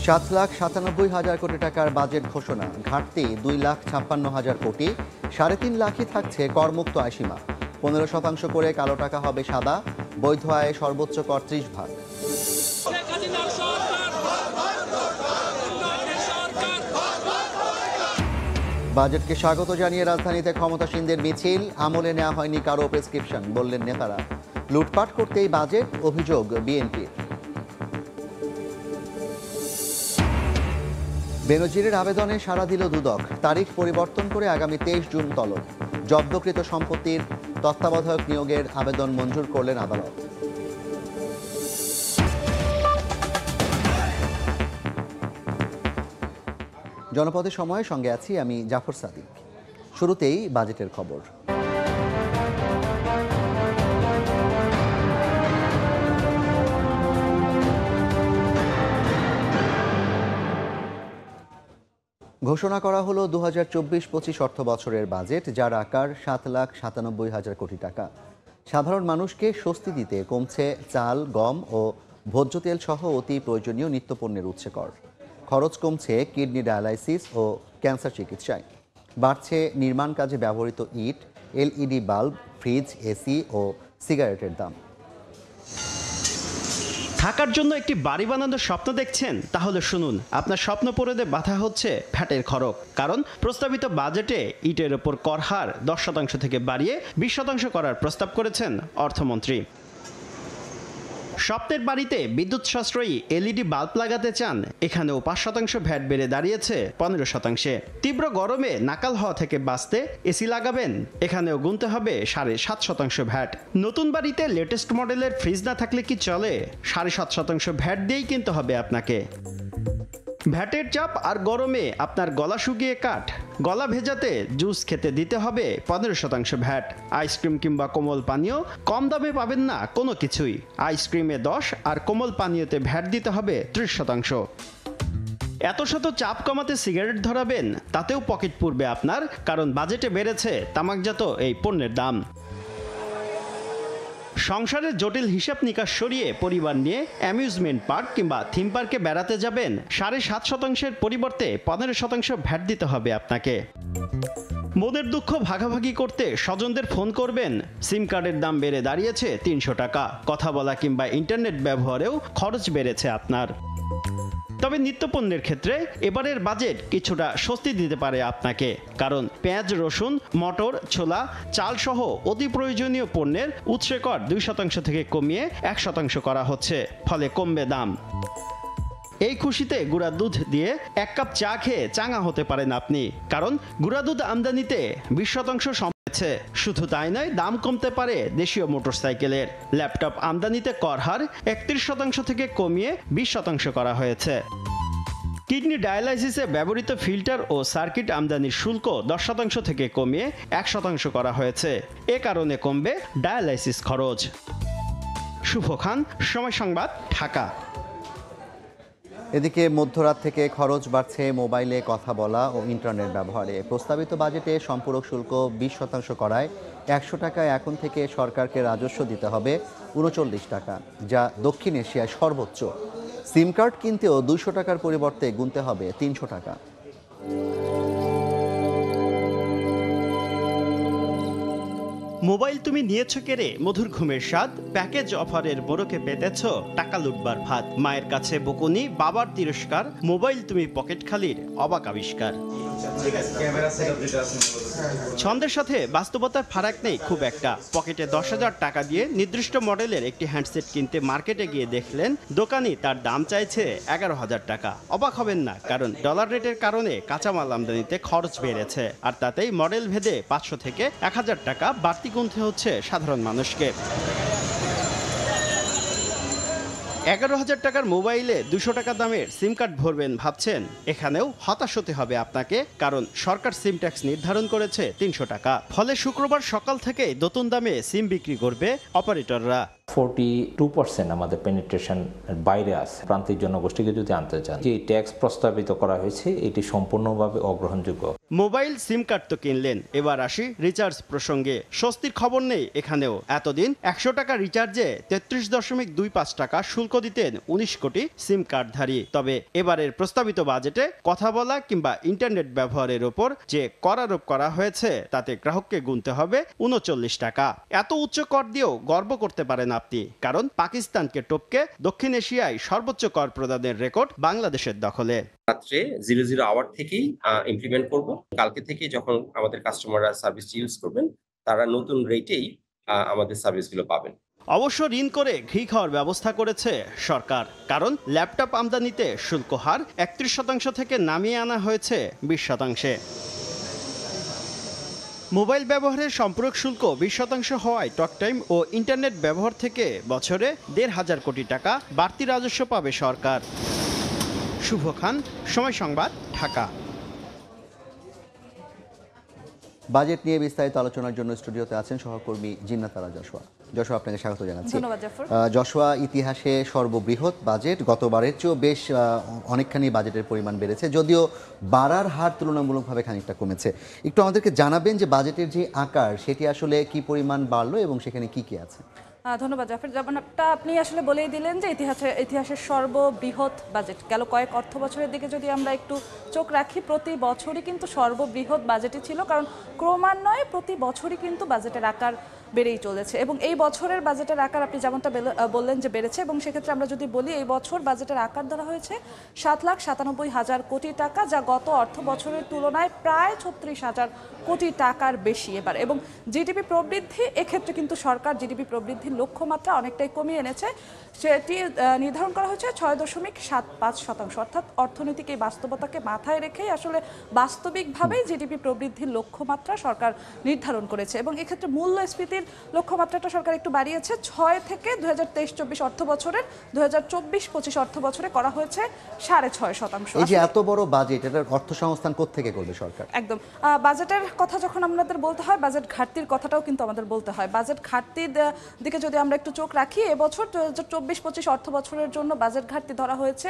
7,97,000 কোটি টাকার বাজেট ঘোষণা, ঘাটতি 2,56,000 কোটি। 3.5 লাখই থাকছে করমুক্ত আয়সীমা। 15% করে কালো টাকা হবে সাদা, বৈধ আয়ে সর্বোচ্চ কর 30%। বাজেটকে স্বাগত জানিয়ে রাজধানীতে ক্ষমতাসীনদের মিছিল, আমলে নেওয়া হয়নি কারো প্রেসক্রিপশন, বললেন নেতারা। লুটপাট করতেই বাজেট, অভিযোগ বিএনপির। বেনজিরের আবেদনে সাড়া দিল দুদক, তারিখ পরিবর্তন করে আগামী 23 জুন তলব। জব্দকৃত সম্পত্তির তত্ত্বাবধায়ক নিয়োগের আবেদন মঞ্জুর করলেন আদালত। জনপদের সময়ের সঙ্গে আছি আমি জাফর সাদিক। শুরুতেই বাজেটের খবর। ঘোষণা করা হলো 2024-25 অর্থ বছরের বাজেট, যার আকার 7,97,000 কোটি টাকা। সাধারণ মানুষকে স্বস্তি দিতে কমছে চাল, গম ও ভোজ্য তেল সহ অতি প্রয়োজনীয় নিত্যপণ্যের উৎসে কর। খরচ কমছে কিডনি ডায়ালাইসিস ও ক্যান্সার চিকিৎসায়। বাড়ছে নির্মাণ কাজে ব্যবহৃত ইট, এলইডি বাল্ব, ফ্রিজ, এসি ও সিগারেটের দাম। থাকার জন্য একটি বাড়ি বানানোর স্বপ্ন দেখছেন? তাহলে শুনুন, আপনার স্বপ্ন পূরণে বাধা হচ্ছে ভ্যাটের খরচ। কারণ প্রস্তাবিত বাজেটে ইটের ওপর কর হার 10% থেকে বাড়িয়ে 20% করার প্রস্তাব করেছেন অর্থমন্ত্রী। স্বপ্নের বাড়িতে বিদ্যুৎ সাশ্রয়ী এলইডি বাল্ব লাগাতে চান? এখানেও 5% ভ্যাট বেড়ে দাঁড়িয়েছে 15%। তীব্র গরমে নাকাল হওয়া থেকে বাঁচতে এসি লাগাবেন? এখানেও গুনতে হবে 7.5% ভ্যাট। নতুন বাড়িতে লেটেস্ট মডেলের ফ্রিজ না থাকলে কি চলে? 7.5% ভ্যাট দিয়েই কিনতে হবে আপনাকে। ভ্যাটের চাপ আর গরমে আপনার গলা শুকিয়ে কাঠ। গলা ভেজাতে জুস খেতে দিতে হবে 15% ভ্যাট। আইসক্রিম কিংবা কোমল পানীয় কম দামে পাবেন না কোনো কিছুই। আইসক্রিমে 10 আর কোমল পানীয়তে ভ্যাট দিতে হবে 30%। এত শত চাপ কমাতে সিগারেট ধরাবেন? তাতেও পকেট পুড়বে আপনার, কারণ বাজেটে বেড়েছে তামাকজাত এই পণ্যের দাম। সংসারের জটিল হিসাব নিকাশ সরিয়ে পরিবার নিয়ে অ্যামিউজমেন্ট পার্ক কিংবা থিম পার্কে বেড়াতে যাবেন? 7.5%-এর পরিবর্তে 15% ভ্যাট দিতে হবে আপনাকে। মনের দুঃখ ভাগাভাগি করতে স্বজনদের ফোন করবেন? সিম কার্ডের দাম বেড়ে দাঁড়িয়েছে 300 টাকা। কথা বলা কিংবা ইন্টারনেট ব্যবহারেও খরচ বেড়েছে আপনার। তবে নিত্যপণ্যের ক্ষেত্রে এবারের বাজেট কিছুটা স্বস্তি দিতে পারে আপনাকে, কারণ পেঁয়াজ, রসুন, মটর, ছোলা, চাল সহ অতি প্রয়োজনীয় পণ্যের উৎসে কর 2% থেকে কমিয়ে 1% করা হচ্ছে, ফলে কমবে দাম। এই খুশিতে গুঁড়া দুধ দিয়ে 1 কাপ চা খেয়ে চাঙা হতে পারেন আপনি, কারণ গুঁড়া দুধ আমদানিতে 20% কমেছে। শুধু তাই নয়, দাম কমতে পারে দেশীয় মোটরসাইকেলের। ল্যাপটপ আমদানিতে কর হার 31% থেকে কমিয়ে 20% করা হয়েছে। কিডনি ডায়ালাইসিসে ব্যবহৃত ফিল্টার ও সার্কিট আমদানির শুল্ক 10% থেকে কমিয়ে 1% করা হয়েছে। এ কারণে কমবে ডায়ালাইসিস খরচ। শুভ খান, সময় সংবাদ, ঢাকা। এদিকে মধ্যরাত থেকে খরচ বাড়ছে মোবাইলে কথা বলা ও ইন্টারনেট ব্যবহারে। প্রস্তাবিত বাজেটে সম্পূরক শুল্ক 20% করায় 100 টাকায় এখন থেকে সরকারকে রাজস্ব দিতে হবে 39 টাকা, যা দক্ষিণ এশিয়ায় সর্বোচ্চ। সিম কার্ড কিনতেও 200 টাকার পরিবর্তে গুনতে হবে 300 টাকা। মোবাইল তুমি নিয়েছ কেড়ে মধুর ঘুমের স্বাদ, প্যাকেজ অফারের মোড়কে পেতেছ টাকা লুটবার ভাত। মায়ের কাছে বকুনি, বাবার তিরস্কার, মোবাইল তুমি পকেট খালির অবাক আবিষ্কার। ছন্দের সাথে বাস্তবতার ফারাক নেই খুব একটা। পকেটে 10,000 টাকা দিয়ে নির্দিষ্ট মডেলের একটি হ্যান্ডসেট কিনতে মার্কেটে গিয়ে দেখলেন দোকানি তার দাম চাইছে 11,000 টাকা। অবাক হবেন না, কারণ ডলার রেটের কারণে কাঁচামাল আমদানিতে খরচ বেড়েছে, আর তাতেই মডেল ভেদে 500 থেকে 1000 টাকা বাড়তি গুনতে হচ্ছে সাধারণ মানুষকে। 11,000 টাকার মোবাইলে 200 টাকা দামের সিম কার্ড ভরবেন ভাবছেন? এখানেও হতাশ হতে হবে আপনাকে, কারণ সরকার সিম ট্যাক্স নির্ধারণ করেছে 300 টাকা। ফলে শুক্রবার সকাল থেকে নতুন দামে সিম বিক্রি করবে অপারেটররা। 42% আমাদের পেনিট্রেশন বাইরে আছে। প্রান্তিক জনগোষ্ঠীকে যদি আনতে চান, যে ট্যাক্স প্রস্তাবিত করা হয়েছে এটি সম্পূর্ণভাবে অগ্রহণযোগ্য। মোবাইল সিম কার্ড তো কিনলেন, এবার আসি রিচার্জ প্রসঙ্গে। স্বস্তির খবর নেই এখানেও। এতদিন 100 টাকা রিচার্জে 33.25 টাকা শুল্ক দিতেন 19 কোটি সিম কার্ডধারী। তবে এবারের প্রস্তাবিত বাজেটে কথা বলা কিংবা ইন্টারনেট ব্যবহারের ওপর যে কর আরোপ করা হয়েছে তাতে গ্রাহককে গুনতে হবে 39 টাকা। এত উচ্চ কর দিয়েও গর্ব করতে পারেন আপনি, কারণ পাকিস্তানকে টপকে দক্ষিণ এশিয়ায় সর্বোচ্চ কর প্রদানের রেকর্ড বাংলাদেশের দখলে। রাত্রে 00 আওয়ার থেকেই ইমপ্লিমেন্ট করব। কালকে থেকে যখন আমাদের কাস্টমাররা সার্ভিস ইউজ করবেন, তারা নতুন রেটেই আমাদের সার্ভিসগুলো পাবেন। অবশ্য ঋণ করে ঘি খাওয়ার ব্যবস্থা করেছে সরকার, কারণ ল্যাপটপ আমদানিতে শুল্ক হার 31% থেকে নামিয়ে আনা হয়েছে 20%। মোবাইল ব্যবহারের সম্পূরক শুল্ক 20% হওয়ায় টক টাইম ও ইন্টারনেট ব্যবহার থেকে বছরে 1,500 কোটি টাকা বাড়তি রাজস্ব পাবে সরকার। শুভ খান, সময় সংবাদ, ঢাকা। বাজেট নিয়ে বিস্তারিত আলোচনার জন্য স্টুডিওতে আছেন সহকর্মী জিন্নাত আরা যশোয়া। যশোয়া, আপনাকে স্বাগত জানাচ্ছি। ধন্যবাদ জাফর। যশোয়া, ইতিহাসে সর্ববৃহৎ বাজেট, গতবারের চেয়েও বেশ অনেকখানি বাজেটের পরিমাণ বেড়েছে, যদিও বাড়ার হার তুলনামূলকভাবে খানিকটা কমেছে। একটু আমাদেরকে জানাবেন যে বাজেটের যে আকার সেটি আসলে কি পরিমাণ বাড়লো এবং সেখানে কি কি আছে? ধন্যবাদ জাফর। যেমনটা আপনি আসলে বলেই দিলেন যে ইতিহাসের সর্ববৃহৎ বাজেট। গেল কয়েক অর্থ বছরের দিকে যদি আমরা একটু চোখ রাখি, প্রতি বছরই কিন্তু সর্ববৃহৎ বাজেটই ছিল, কারণ ক্রমান্বয়ে প্রতি বছরই কিন্তু বাজেটের আকার বেড়েই চলেছে। এবং এই বছরের বাজেটের আকার আপনি যেমনটা বললেন যে বেড়েছে, এবং সেক্ষেত্রে আমরা যদি বলি এই বছর বাজেটের আকার ধরা হয়েছে 7,97,000 কোটি টাকা, যা গত অর্থ বছরের তুলনায় প্রায় 36,000 কোটি টাকার বেশি এবার। এবং জিডিপি প্রবৃদ্ধি, এক্ষেত্রে কিন্তু সরকার জিডিপি প্রবৃদ্ধির লক্ষ্যমাত্রা অনেকটাই কমিয়ে এনেছে। সেটি নির্ধারণ করা হয়েছে 6.75%, অর্থাৎ অর্থনৈতিক এই বাস্তবতাকে মাথায় রেখেই আসলে বাস্তবিকভাবেই জিডিপি প্রবৃদ্ধির লক্ষ্যমাত্রা সরকার নির্ধারণ করেছে। এবং এক্ষেত্রে মূল্যস্ফীতির লক্ষ্যমাত্রাটা সরকার একটু বাড়িয়েছে 6 থেকে 2023-24 অর্থ বছরের 2024-25 অর্থ বছরে করা হয়েছে 6.5%। এই যে এত বড় বাজেট, এটার অর্থ সংস্থান কোত্থেকে করবে সরকার? একদম। বাজেটের কথা যখন আমাদের বলতে হয়, বাজেট ঘাটতির কথাটাও কিন্তু আমাদের বলতে হয়। বাজেট ঘাটতির দিকে যদি আমরা একটু চোখ রাখি, এবছর 2024-25 অর্থ বছরের জন্য বাজেট ঘাটতি ধরা হয়েছে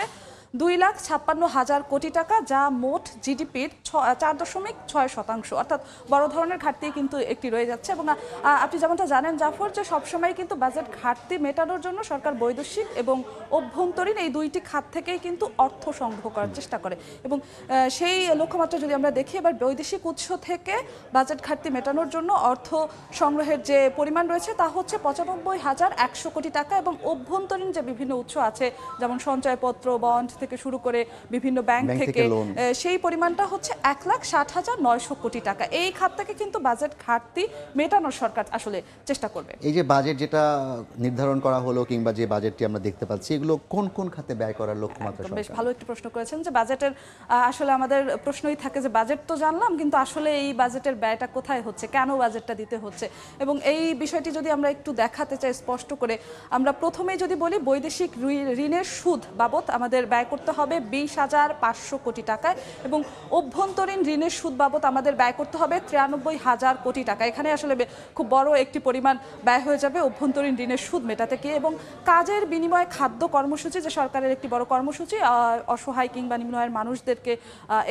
2,56,000 কোটি টাকা, যা মোট জিডিপির 4.6%, অর্থাৎ বড় ধরনের ঘাটতি কিন্তু একটি রয়ে যাচ্ছে। এবং আপনি যেমনটা জানেন জাফর, যে সবসময় কিন্তু বাজেট ঘাটতি মেটানোর জন্য সরকার বৈদেশিক এবং অভ্যন্তরীণ এই দুইটি খাত থেকেই কিন্তু অর্থ সংগ্রহ করার চেষ্টা করে। এবং সেই লক্ষ্যমাত্রা যদি আমরা দেখি, এবার বৈদেশিক উৎস থেকে বাজেট ঘাটতি মেটানোর জন্য অর্থ সংগ্রহের যে পরিমাণ রয়েছে তা হচ্ছে 95,100 কোটি টাকা। এবং অভ্যন্তরীণ যে বিভিন্ন উৎস আছে, যেমন সঞ্চয়পত্র, বন্ড থেকে শুরু করে বিভিন্ন ব্যাংক থেকে, সেই পরিমাণটা হচ্ছে 1,60,900 কোটি টাকা। এই খাত থেকে কিন্তু বাজেট ঘাটতি মেটানোর সরকার আসলে চেষ্টা করবে। এই যে বাজেট যেটা নির্ধারণ করা হলো কিংবা যে বাজেটটি আমরা দেখতে পাচ্ছি, এগুলো কোন কোন খাতে ব্যয় করার লক্ষ্যমাত্রা? বেশ ভালো একটি প্রশ্ন করেছেন যে বাজেটের আসলে আমাদের প্রশ্নই থাকে যে বাজেট তো জানলাম, কিন্তু আসলে এই বাজেটের ব্যয়টা কোথায় হচ্ছে, কেন বাজেটটা দিতে হচ্ছে। এবং এই বিষয়টি যদি আমরা একটু দেখাতে চাই স্পষ্ট করে, আমরা প্রথমেই যদি বলি বৈদেশিক ঋণের সুদ বাবদ আমাদের ব্যয় করতে হবে 20,500 কোটি টাকায়, এবং অভ্যন্তরীণ ঋণের সুদ বাবদ আমাদের ব্যয় করতে হবে 93,000 কোটি টাকা। এখানে আসলে খুব বড় একটি পরিমাণ ব্যয় হয়ে যাবে অভ্যন্তরীণ ঋণের সুদ মেটাতে গিয়ে। এবং কাজের বিনিময়ে খাদ্য কর্মসূচি, যে সরকারের একটি বড় কর্মসূচি অসহায় কিংবা নিম্ন আয়ের মানুষদেরকে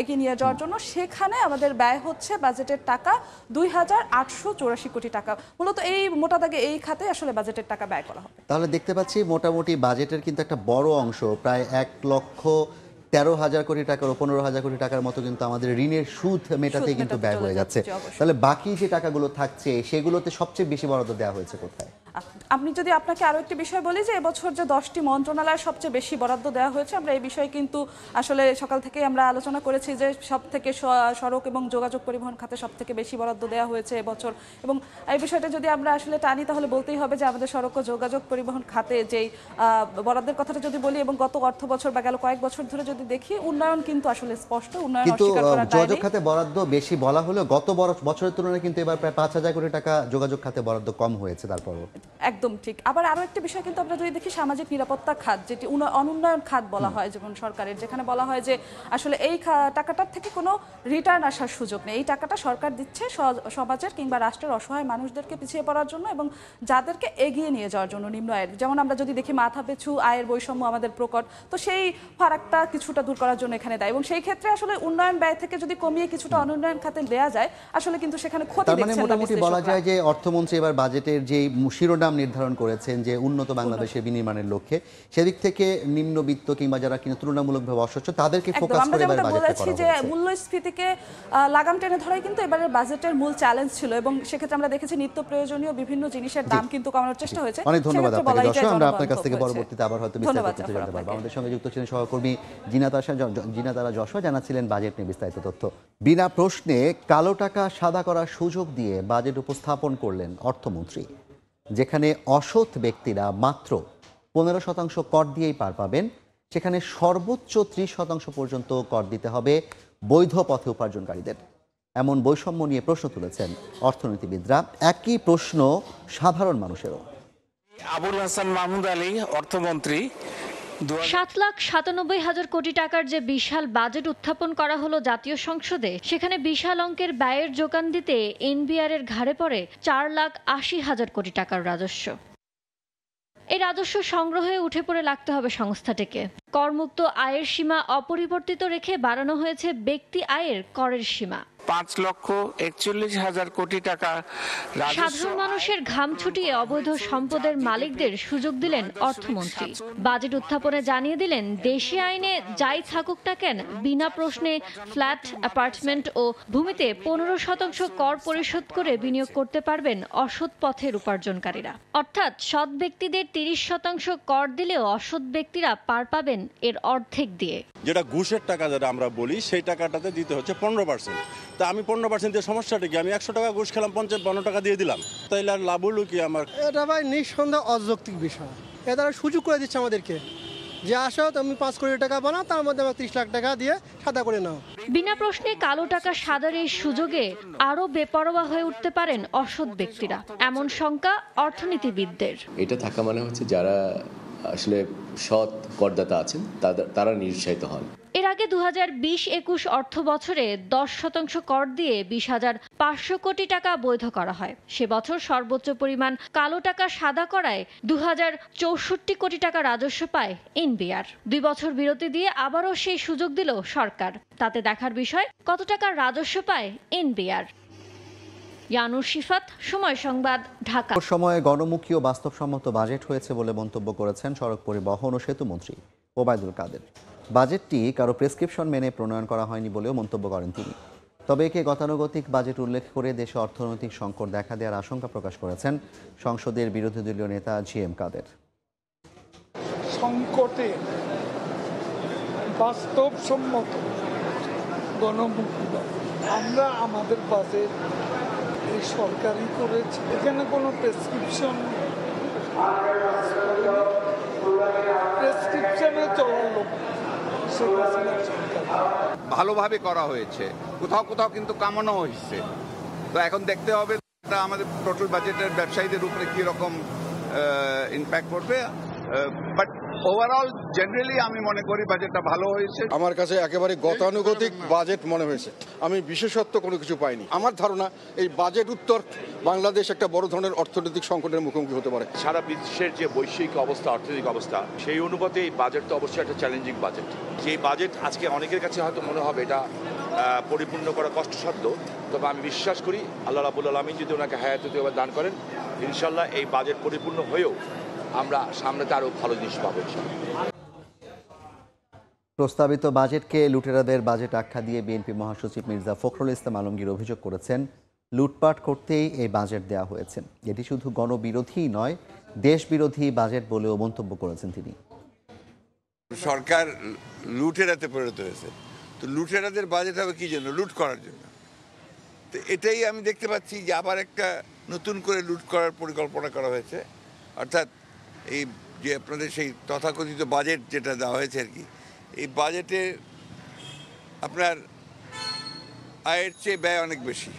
এগিয়ে নিয়ে যাওয়ার জন্য, সেখানে আমাদের ব্যয় হচ্ছে বাজেটের টাকা 2,884 কোটি টাকা। মূলত এই মোটা দাগে এই খাতে আসলে বাজেটের টাকা ব্যয় করা হবে। তাহলে দেখতে পাচ্ছি মোটামুটি বাজেটের কিন্তু একটা বড় অংশ, প্রায় 1,13,000 কোটি টাকার ও 15,000 কোটি টাকার মতো কিন্তু আমাদের ঋণের সুদ মেটাতে কিন্তু ব্যয় হয়ে যাচ্ছে। তাহলে বাকি যে টাকাগুলো থাকছে সেগুলোতে সবচেয়ে বেশি বরাদ্দ দেওয়া হয়েছে কোথায়? আমি যদি আপনাকে আরো একটি বিষয় বলি, যে এবছর যে 10টি মন্ত্রণালয়ের সবচেয়ে বেশি বরাদ্দ দেওয়া হয়েছে, আমরা এই বিষয়ে কিন্তু আসলে সকাল থেকে আমরা আলোচনা করেছি যে সব থেকে সড়ক এবং যোগাযোগ পরিবহন খাতে সব থেকে বেশি বরাদ্দ দেওয়া হয়েছে এবছর। এবং এই বিষয়টা যদি আমরা আসলে টানি, তাহলে বলতেই হবে যে আমাদের সড়ক ও যোগাযোগ পরিবহন খাতে যেই বরাদ্দের কথাটা যদি বলি, এবং গত অর্থ বছর বা গেল কয়েক বছর ধরে যদি দেখি, উন্নয়ন কিন্তু আসলে স্পষ্ট, উন্নয়ন অস্বীকার করার দায় নেই। যোগাযোগ খাতে বরাদ্দ বেশি বলা হলেও গত বছরের তুলনায় কিন্তু এবার প্রায় 5,000 কোটি টাকা যোগাযোগ খাতে বরাদ্দ কম হয়েছে। তারপরও একদম একদম ঠিক। আবার আরো একটা বিষয় কিন্তু আমরা যদি দেখি সামাজিক নিরাপত্তা খাত, যেটি অনুন্নয়ন খাত বলা হয় যেমন সরকারের, যেখানে বলা হয় যে আসলে এই টাকাটার থেকে কোনো রিটার্ন আসার সুযোগ নেই। এই টাকাটা সরকার দিচ্ছে সমাজের কিংবা রাষ্ট্রের অসহায় মানুষদেরকে পিছিয়ে পড়ার জন্য এবং যাদেরকে এগিয়ে নিয়ে যাওয়ার জন্য নিম্ন আয়ের। যেমন আমরা যদি দেখি মাথা পিছু আয়ের বৈষম্য আমাদের প্রকট, তো সেই ফারাকটা কিছুটা দূর করার জন্য এখানে দেয় এবং সেই ক্ষেত্রে আসলে উন্নয়ন ব্যয় থেকে যদি কমিয়ে কিছুটা অনুন্নয়ন খাতে দেওয়া যায় আসলে কিন্তু সেখানে ক্ষতি তার মানে দেখছেন না মোটামুটি বলা বিশ্লেষকরা। যায় যে অর্থমন্ত্রী এবার বাজেটের যে শিরোনাম নির্ধারণ করেছেন যে উন্নত বাংলাদেশের বিনির্মাণের লক্ষ্যে, সেদিক থেকে নিম্নবিত্ত কিংবা যারা কিনা তুলনামূলকভাবে অসচ্ছল তাদেরকে একদম, ফোকাস আমরা করে এবার যেমনটা বাজেটটা বলেছি করা যে হয়েছে। মূল্যস্ফীতিকে লাগাম টেনে ধরাই কিন্তু এবারের বাজেটের মূল চ্যালেঞ্জ ছিল এবং সেক্ষেত্রে আমরা দেখেছি নিত্য প্রয়োজনীয় বিভিন্ন জিনিসের দাম কিন্তু কমানোর চেষ্টা হয়েছে। অনেক ধন্যবাদ সেক্ষেত্রে আপনাকে বলাই যায় দর্শক, আমরা আপনার কাছ জনবান্ধব থেকে হয়েছে। পরবর্তীতে আবার হয়তো বিস্তারিত ধন্যবাদ তথ্য জাফর জানতে পারবো। আপনাকে। আমাদের সঙ্গে যুক্ত ছিলেন সহকর্মী জিনাতারা যশোয়া, জানাচ্ছিলেন বাজেট নিয়ে বিস্তারিত তথ্য। বিনা প্রশ্নে কালো টাকা সাদা করার সুযোগ দিয়ে বাজেট উপস্থাপন করলেন অর্থমন্ত্রী, যেখানে অসৎ ব্যক্তিরা মাত্র 15% কর দিয়েই পার পাবেন, সেখানে সর্বোচ্চ 30% পর্যন্ত কর দিতে হবে বৈধ পথে উপার্জনকারীদের। এমন বৈষম্য নিয়ে প্রশ্ন তুলেছেন অর্থনীতিবিদরা। একই প্রশ্ন সাধারণ মানুষেরও। আবুল হাসান মাহমুদ আলী অর্থমন্ত্রী। 7,97,000 কোটি টাকার যে বিশাল বাজেট উত্থাপন করা হলো জাতীয় সংসদে, সেখানে বিশাল অঙ্কের ব্যয়ের যোগান দিতে এনবিআর এর ঘাড়ে পড়ে 4,80,000 কোটি টাকার রাজস্ব। এই রাজস্ব সংগ্রহে উঠে পড়ে লাগতে হবে সংস্থাটিকে। করমুক্ত আয়ের সীমা অপরিবর্তিত রেখে বাড়ানো হয়েছে ব্যক্তি আয়ের করের সীমা। 5,41,000 কোটি টাকা সাধারণ মানুষের ঘাম ছুটিয়ে অবৈধ সম্পদের মালিকদের সুযোগ দিলেন অর্থমন্ত্রী। বাজেট উত্থাপনে জানিয়ে দিলেন, দেশি আইনে যাই থাকুক না কেন, বিনা প্রশ্নে ফ্ল্যাট, অ্যাপার্টমেন্ট ও ভূমিতে 15% কর পরিশোধ করে বিনিয়োগ করতে পারবেন অসৎ পথের উপার্জনকারীরা। অর্থাৎ সৎ ব্যক্তিদের 30% কর দিলেও অসৎ ব্যক্তিরা পার পাবেন এর অর্ধেক দিয়ে। যেটা ঘুষের টাকা যেটা আমরা বলি, সেই টাকাটাতে দিতে হচ্ছে 15%। তা আমি 15% দিয়ে সমস্যাটা কি? আমি 100 টাকা ঘুষ খেলাম, 55 টাকা দিয়ে দিলাম, তাইলে আর লাভ হলো কি আমার? এটা ভাই নিঃসন্দেহে অযৌক্তিক বিষয়। এ তারা সুযোগ করে দিচ্ছে আমাদেরকে যে আসো তুমি 5 কোটি টাকা বানাও, তার মধ্যে আমার 30 লাখ টাকা দিয়ে সাদা করে নাও। বিনা প্রশ্নে কালো টাকা সাদার এই সুযোগে আরো বেপরোয়া হয়ে উঠতে পারেন অসৎ ব্যক্তিরা, এমন শঙ্কা অর্থনীতিবিদদের। এটা থাকা মানে হচ্ছে যারা আসলে সৎ করদাতা আছেন তারা নিরুৎসাহিত হন। এর আগে 2020-21 অর্থ বছরে 10% কর দিয়ে 20,500 কোটি টাকা বৈধ করা হয়। সে বছর সর্বোচ্চ পরিমাণ কালো টাকা সাদা করায় 2,064 কোটি টাকা রাজস্ব পায় এনবিআর। 2 বছর বিরতি দিয়ে আবারও সেই সুযোগ দিল সরকার। তাতে দেখার বিষয় কত টাকা রাজস্ব পায় এনবিআর। ইয়ানুর শিফাত, সময় সংবাদ, ঢাকা। সময়ে গণমুখী ও বাস্তবসম্মত বাজেট হয়েছে বলে মন্তব্য করেছেন সড়ক পরিবহন ও সেতুমন্ত্রী ওবায়দুল কাদের। বাজেটটি কারো প্রেসক্রিপশন মেনে প্রণয়ন করা হয়নি বলেও মন্তব্য করেন তিনি। তবে একে গতানুগতিক বাজেট উল্লেখ করে দেশে অর্থনৈতিক সংকট দেখা দেওয়ার আশঙ্কা প্রকাশ করেছেন সংসদের বিরোধী দলীয় নেতা জিএম কাদের। সংকটে বাস্তবসম্মত গণমুখী আমরা আমাদের বাজেট এই সরকারই করেছি, এখানে কোনো প্রেসক্রিপশনে চলার লোক ভালোভাবে করা হয়েছে, কোথাও কোথাও কিন্তু কামানো হয়েছে। তো এখন দেখতে হবে আমাদের টোটাল বাজেটের ব্যবসায়ীদের উপরে কি রকম ইম্প্যাক্ট করবে। বাট ওভারঅল জেনারেলি আমি মনে করি বাজেটটা ভালো হয়েছে। আমার কাছে একেবারে গতানুগতিক বাজেট মনে হয়েছে। আমি বিশেষত্ব কোনো কিছু পাইনি। আমার ধারণা এই বাজেট উত্তর বাংলাদেশ একটা বড় ধরনের অর্থনৈতিক সংকটের মুখোমুখি হতে পারে। সারা বিশ্বের যে বৈশ্বিক অবস্থা, অর্থনৈতিক অবস্থা, সেই অনুপাতে এই বাজেট তো অবশ্যই একটা চ্যালেঞ্জিং বাজেট। যে বাজেট আজকে অনেকের কাছে হয়তো মনে হবে এটা পরিপূর্ণ করা কষ্টসাধ্য, তবে আমি বিশ্বাস করি আল্লাহ রাব্বুল আলামিন যদি ওনাকে হায়াত দান করেন, ইনশাল্লাহ এই বাজেট পরিপূর্ণ হয়েও আমরা সামনেতে আরো ভালো জিনিস পাবো। প্রস্তাবিত বাজেটকে লুটেরাদের বাজেট আখ্যা দিয়ে বিএনপি মহাসচিব মির্জা ফখরুল ইসলাম আলমগীর অভিযোগ করেছেন, লুটপাট করতেই এই বাজেট দেওয়া হয়েছে। এটি শুধু গণবিরোধী নয়, দেশবিরোধী বাজেট বলেও মন্তব্য করেছেন তিনি। সরকার লুটেরাতে পরিণত হয়েছে, তো লুটেরাদের বাজেট হবে কি জন্য? লুট করার জন্য। তো এটাই আমি দেখতে পাচ্ছি যে আবার একটা নতুন করে লুট করার পরিকল্পনা করা হয়েছে। অর্থাৎ এই যে আপনাদের সেই তথাকথিত বাজেট যেটা দেওয়া হয়েছে আর কি, এই বাজেটে আপনার আয়ের চেয়ে ব্যয় অনেক বেশি,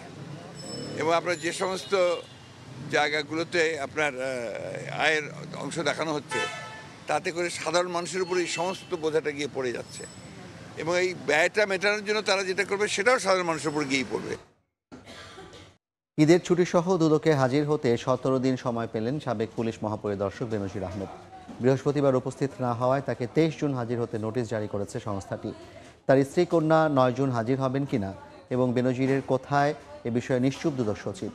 এবং আপনার যে সমস্ত জায়গাগুলোতে আপনার আয়ের অংশ দেখানো হচ্ছে, তাতে করে সাধারণ মানুষের উপর এই সমস্ত বোঝাটা গিয়ে পড়ে যাচ্ছে এবং এই ব্যয়টা মেটানোর জন্য তারা যেটা করবে সেটাও সাধারণ মানুষের উপর গিয়েই পড়বে। ঈদের ছুটিসহ দুদকে হাজির হতে 17 দিন সময় পেলেন সাবেক পুলিশ মহাপরিদর্শক বেনজির আহমেদ। বৃহস্পতিবার উপস্থিত না হওয়ায় তাকে 23 জুন হাজির হতে নোটিশ জারি করেছে সংস্থাটি। তার স্ত্রী কন্যা 9 জুন হাজির হবেন কিনা এবং বেনজিরের কোথায় এ বিষয়ে নিশ্চুপ দুদক সচিব।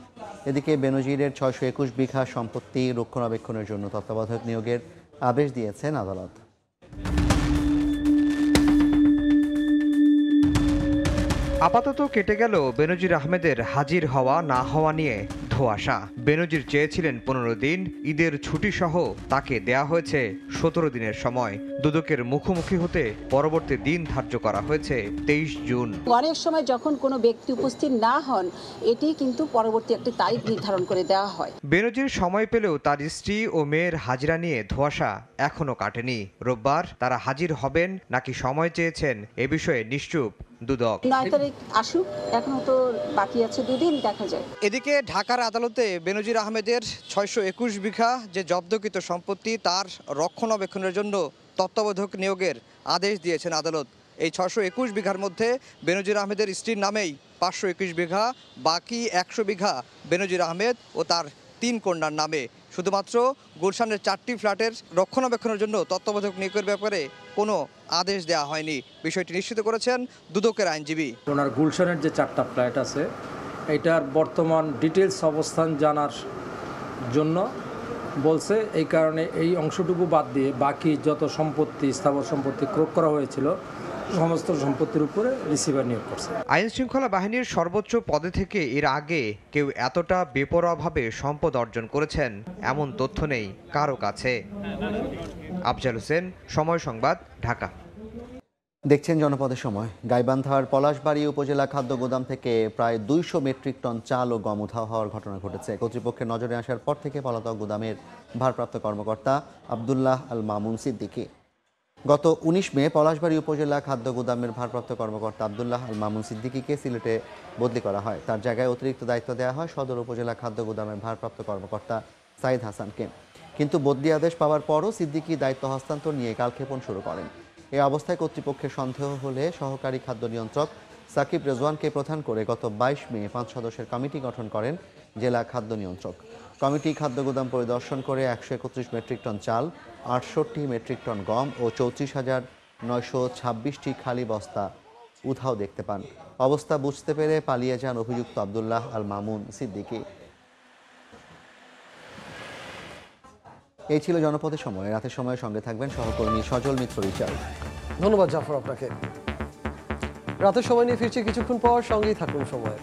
এদিকে বেনজিরের 621 বিঘা সম্পত্তি রক্ষণাবেক্ষণের জন্য তত্ত্বাবধায়ক নিয়োগের আদেশ দিয়েছেন আদালত। আপাতত কেটে গেল বেনজির আহমেদের হাজির হওয়া না হওয়া নিয়ে ধোঁয়াশা। বেনজির চেয়েছিলেন 15 দিন, ঈদের ছুটি সহ তাকে দেয়া হয়েছে 17 দিনের সময়। দুদকের মুখোমুখি হতে পরবর্তী দিন ধার্য করা হয়েছে 23 জুন। অনেক সময় যখন কোনো ব্যক্তি উপস্থিত না হন, এটি কিন্তু পরবর্তী একটি তারিখ নির্ধারণ করে দেওয়া হয়। বেনজির সময় পেলেও তার স্ত্রী ও মেয়ের হাজিরা নিয়ে ধোঁয়াশা এখনো কাটেনি। রোববার তারা হাজির হবেন নাকি সময় চেয়েছেন এ বিষয়ে নিশ্চুপ দুদক। 9 তারিখ আসুক, এখনো তো বাকি আছে 2 দিন, দেখা যায়। এদিকে ঢাকার আদালতে বেনজির আহমেদের 621 বিঘা যে জব্দকৃত সম্পত্তি তার রক্ষণাবেক্ষণের জন্য তত্ত্বাবধায়ক নিয়োগের আদেশ দিয়েছেন আদালত। এই 621 বিঘার মধ্যে বেনজির আহমেদের স্ত্রীর নামেই 521 বিঘা, বাকি 100 বিঘা বেনজির আহমেদ ও তার 3 কন্যার নামে। শুধুমাত্র গুলশানের 4টি ফ্ল্যাটের রক্ষণাবেক্ষণের জন্য তত্ত্বাবধায়ক নিয়োগের ব্যাপারে কোনো আদেশ দেওয়া হয়নি। বিষয়টি নিশ্চিত করেছেন দুদকের আইনজীবী। ওনার গুলশানের যে 4টা ফ্ল্যাট আছে, এটার বর্তমান ডিটেলস অবস্থান জানার জন্য বলছে। এই কারণে এই অংশটুকু বাদ দিয়ে বাকি যত সম্পত্তি, স্থাবর সম্পত্তি ক্রয় করা হয়েছিল সমস্ত সম্পত্তির উপরে রিসিভার নিয়োগ করছে। আইন শৃঙ্খলা বাহিনীর সর্বোচ্চ পদে থেকে এর আগে কেউ এতটা বেপরোয়াভাবে সম্পদ অর্জন করেছেন এমন তথ্য নেই কারো কাছে। আফজাল হোসেন, সময় সংবাদ, ঢাকা। দেখছেন জনপদের সময়। গাইবান্ধার পলাশবাড়ী উপজেলা খাদ্য গোদাম থেকে প্রায় 200 মেট্রিক টন চাল ও গম উধাও হওয়ার ঘটনা ঘটেছে। কর্তৃপক্ষের নজরে আসার পর থেকে পলাতক গুদামের ভারপ্রাপ্ত কর্মকর্তা আব্দুল্লাহ আল মামুন সিদ্দিকী। গত 19 মে পলাশবাড়ী উপজেলা খাদ্য গোদামের ভারপ্রাপ্ত কর্মকর্তা আব্দুল্লাহ আল মামুন সিদ্দিকীকে সিলেটে বদলি করা হয়। তার জায়গায় অতিরিক্ত দায়িত্ব দেওয়া হয় সদর উপজেলা খাদ্য গোদামের ভারপ্রাপ্ত কর্মকর্তা সাইদ হাসানকে। কিন্তু বদলি আদেশ পাওয়ার পরও সিদ্দিকী দায়িত্ব হস্তান্তর নিয়ে কালক্ষেপণ শুরু করেন। এই অবস্থায় কর্তৃপক্ষের সন্দেহ হলে সহকারী খাদ্য নিয়ন্ত্রক সাকিব রেজওয়ানকে প্রধান করে গত 22 মে 5 সদস্যের কমিটি গঠন করেন জেলা খাদ্য নিয়ন্ত্রক। কমিটি খাদ্য গোদাম পরিদর্শন করে 131 মেট্রিক টন চাল, 68 মেট্রিক টন গম ও 34,926টি খালি বস্তা উধাও দেখতে পান। অবস্থা বুঝতে পেরে পালিয়ে যান অভিযুক্ত আব্দুল্লাহ আল মামুন সিদ্দিকী। এই ছিল জনপদের সময়। রাতের সময়ের সঙ্গে থাকবেন সহকর্মী সজল মিত্র রিচার্ড। ধন্যবাদ জাফর আপনাকে। রাতের সময় নিয়ে ফিরছি কিছুক্ষণ পর, সঙ্গেই থাকুন সময়ের।